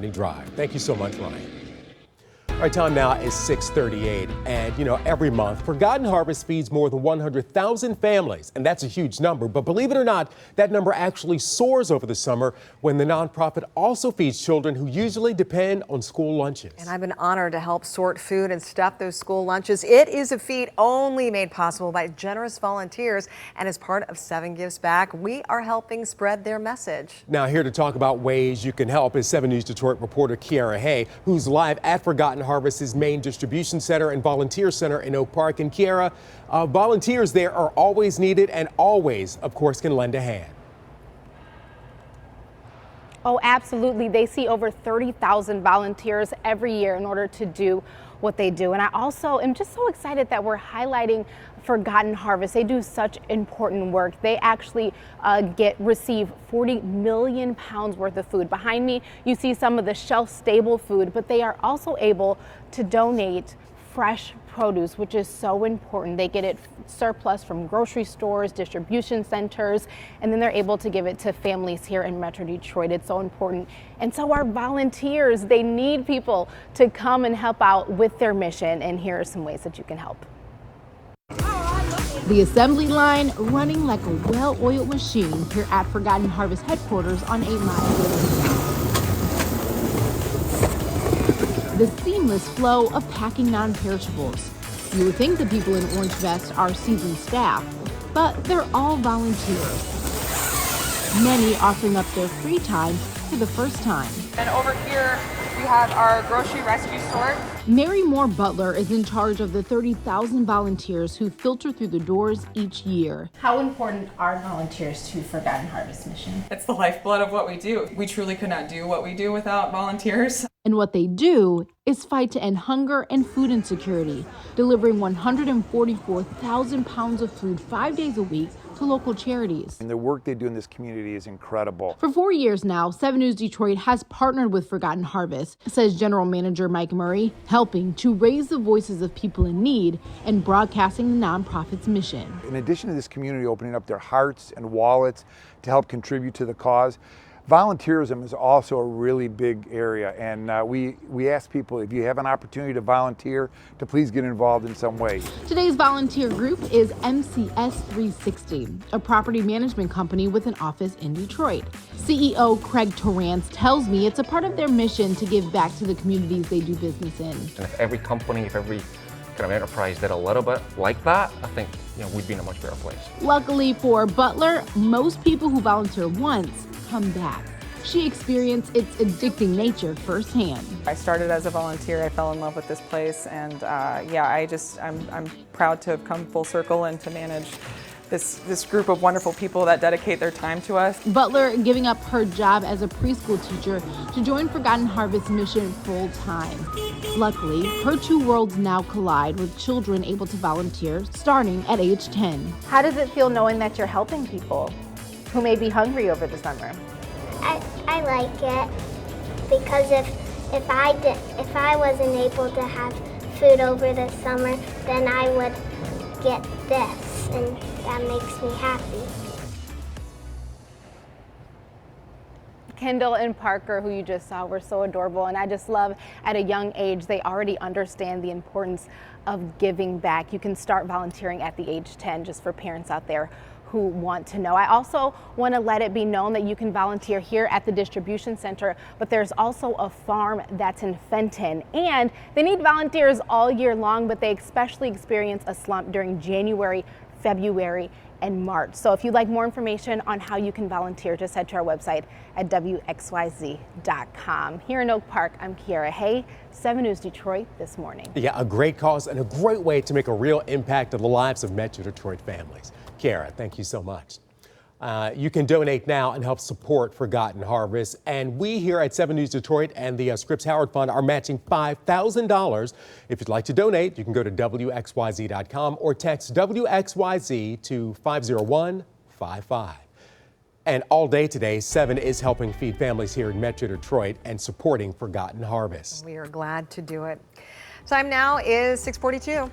Morning Drive. Thank you so much, Ryan. Our time now is 6:38, and every month Forgotten Harvest feeds more than 100,000 families, and that's a huge number. But believe it or not, that number actually soars over the summer when the nonprofit also feeds children who usually depend on school lunches. And I've been honored to help sort food and stuff those school lunches. It is a feat only made possible by generous volunteers, and as part of 7 Gives Back, we are helping spread their message. Now here to talk about ways you can help is 7 News Detroit reporter Kiara Hay, who's live at Forgotten Harvest's main distribution center and volunteer center in Oak Park. And Kiara, volunteers there are always needed and always, of course, can lend a hand. Oh, absolutely. They see over 30,000 volunteers every year in order to do what they do. And I also am just so excited that we're highlighting Forgotten Harvest. They do such important work. They actually receive 40 million pounds worth of food. Behind me, you see some of the shelf-stable food, but they are also able to donate fresh produce, which is so important. They get it surplus from grocery stores, distribution centers, and then they're able to give it to families here in Metro Detroit. It's so important. And so our volunteers, they need people to come and help out with their mission. And here are some ways that you can help. The assembly line running like a well-oiled machine here at Forgotten Harvest headquarters on 8 Mile. The seamless flow of packing non-perishables. You would think the people in orange vests are seasoned staff, but they're all volunteers. Many offering up their free time for the first time. And over here, we have our grocery rescue sort. Mary Moore Butler is in charge of the 30,000 volunteers who filter through the doors each year. How important are volunteers to Forgotten Harvest mission? It's the lifeblood of what we do. We truly could not do what we do without volunteers. And what they do is fight to end hunger and food insecurity, delivering 144,000 pounds of food 5 days a week to local charities. And the work they do in this community is incredible. For 4 years now, 7 News Detroit has partnered with Forgotten Harvest, says General Manager Mike Murray, helping to raise the voices of people in need and broadcasting the nonprofit's mission. In addition to this community opening up their hearts and wallets to help contribute to the cause, volunteerism is also a really big area, and we ask people, if you have an opportunity to volunteer, to please get involved in some way. Today's volunteer group is MCS 360, a property management company with an office in Detroit. CEO Craig Torrance tells me it's a part of their mission to give back to the communities they do business in. And if every company, if every kind of enterprise did a little bit like that, I think we'd be in a much better place. Luckily for Butler, most people who volunteer once come back. She experienced its addicting nature firsthand. I started as a volunteer. I fell in love with this place, and I'm proud to have come full circle and to manage this group of wonderful people that dedicate their time to us. Butler giving up her job as a preschool teacher to join Forgotten Harvest mission full time. Luckily, her two worlds now collide with children able to volunteer starting at age 10. How does it feel knowing that you're helping people who may be hungry over the summer? I like it because if I wasn't able to have food over the summer, then I would get this, and that makes me happy. Kendall and Parker, who you just saw, were so adorable, and I just love at a young age they already understand the importance of giving back. You can start volunteering at the age 10, just for parents out there who want to know. I also want to let it be known that you can volunteer here at the distribution center, but there's also a farm that's in Fenton, and they need volunteers all year long, but they especially experience a slump during January, February, and March. So if you'd like more information on how you can volunteer, just head to our website at WXYZ.com. Here in Oak Park, I'm Kiara Hay, 7 News Detroit this morning. Yeah, a great cause and a great way to make a real impact on the lives of Metro Detroit families. Kiara, thank you so much. You can donate now and help support Forgotten Harvest. And we here at 7 News Detroit and the Scripps Howard Fund are matching $5,000. If you'd like to donate, you can go to WXYZ.com or text WXYZ to 50155. And all day today, 7 is helping feed families here in Metro Detroit and supporting Forgotten Harvest. We are glad to do it. Time now is 6:42.